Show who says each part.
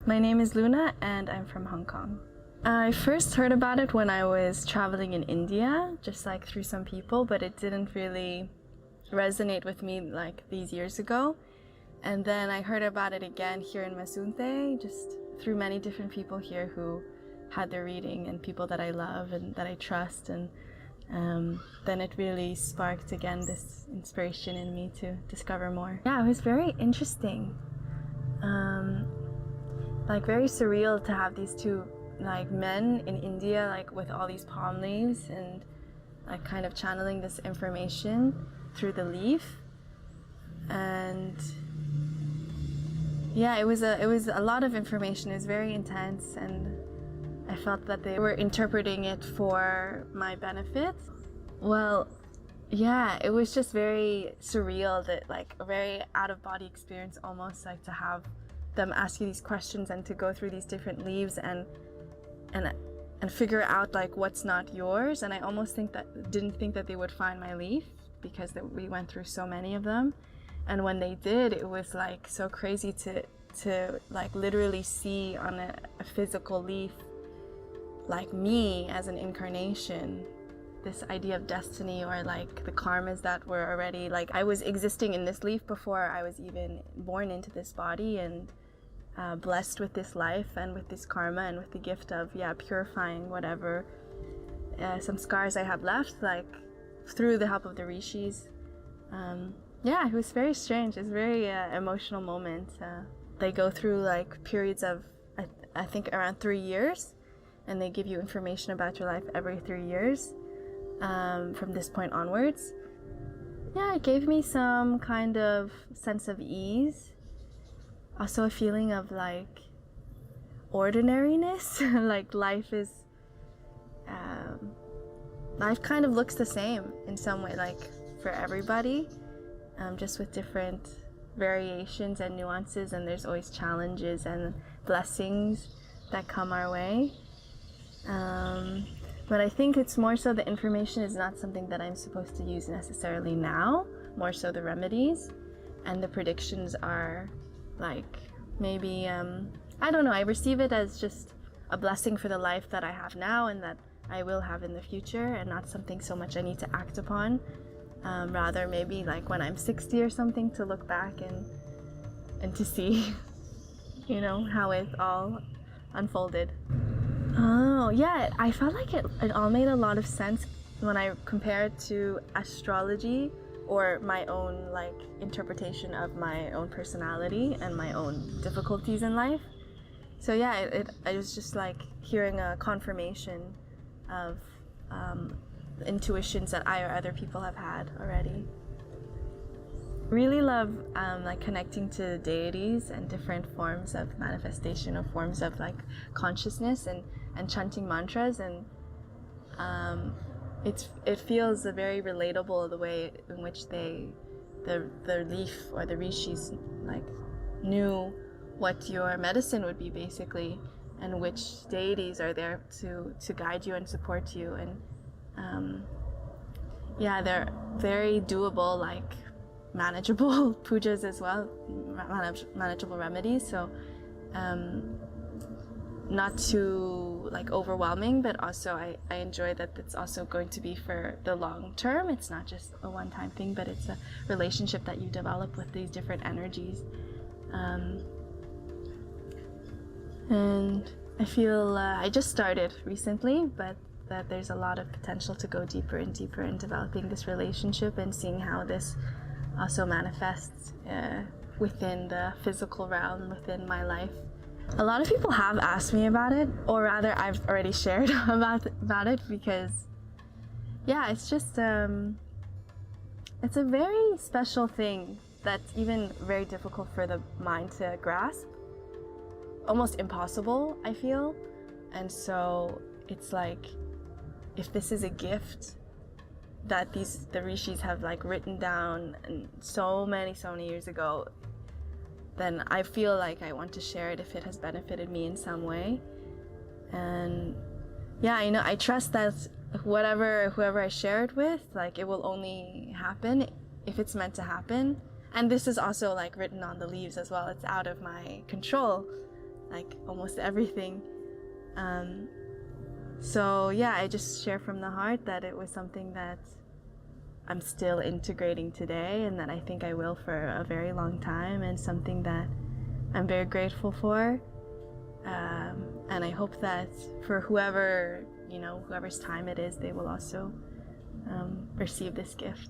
Speaker 1: My name is Luna and I'm from Hong Kong. I first heard about it when I was traveling in India, just like through some people, but it didn't really resonate with me like these years ago. And then I heard about it again here in Masunte, just through many different people here who had their reading and people that I love and that I trust. And then it really sparked again this inspiration in me to discover more. Yeah, it was very interesting. Like very surreal to have these two like men in India, like with all these palm leaves and like kind of channeling this information through the leaf. And yeah, it was a lot of information. It was very intense, and I felt that they were interpreting it for my benefit. Well, yeah, it was just very surreal, that like a very out-of-body experience almost, like to have them ask you these questions and to go through these different leaves and figure out like what's not yours. And I almost didn't think that they would find my leaf, because we went through so many of them. And when they did, it was like so crazy to like literally see on a physical leaf like me as an incarnation, this idea of destiny, or like the karmas that were already, like I was existing in this leaf before I was even born into this body, and blessed with this life and with this karma and with the gift of purifying whatever some scars I have left, like through the help of the rishis. It was very strange. It's a very emotional moment. They go through like periods of I think around 3 years, and they give you information about your life every 3 years from this point onwards. Yeah, it gave me some kind of sense of ease. Also a feeling of like ordinariness. Like life kind of looks the same in some way, like for everybody, just with different variations and nuances, and there's always challenges and blessings that come our way. But I think it's more so the information is not something that I'm supposed to use necessarily now, more so the remedies, and the predictions are like maybe, I don't know, I receive it as just a blessing for the life that I have now and that I will have in the future, and not something so much I need to act upon. Rather maybe like when I'm 60 or something, to look back and to see, you know, how it all unfolded. Oh yeah, I felt like it all made a lot of sense when I compare it to astrology, or my own like interpretation of my own personality and my own difficulties in life. So yeah, it was just like hearing a confirmation of intuitions that I or other people have had already. Really love like connecting to deities and different forms of manifestation, or forms of like consciousness, and chanting mantras, and it feels very relatable, the way in which the leaf or the rishis like knew what your medicine would be basically, and which deities are there to guide you and support you. And they're very doable, like manageable pujas as well, manageable remedies. So not too like overwhelming, but also I enjoy that it's also going to be for the long term. It's not just a one-time thing, but it's a relationship that you develop with these different energies. And I feel I just started recently, but that there's a lot of potential to go deeper and deeper in developing this relationship and seeing how this also manifests within the physical realm, within my life. A lot of people have asked me about it, or rather I've already shared about it, because yeah, it's just it's a very special thing that's even very difficult for the mind to grasp, almost impossible, I feel. And so it's like, if this is a gift that the rishis have like written down and so many years ago, then I feel like I want to share it if it has benefited me in some way. And yeah, I trust that whoever I share it with, like it will only happen if it's meant to happen. And this is also like written on the leaves as well. It's out of my control like almost everything. So yeah, I just share from the heart that it was something that I'm still integrating today, and that I think I will for a very long time, and something that I'm very grateful for. And I hope that for whoever, whoever's time it is, they will also receive this gift.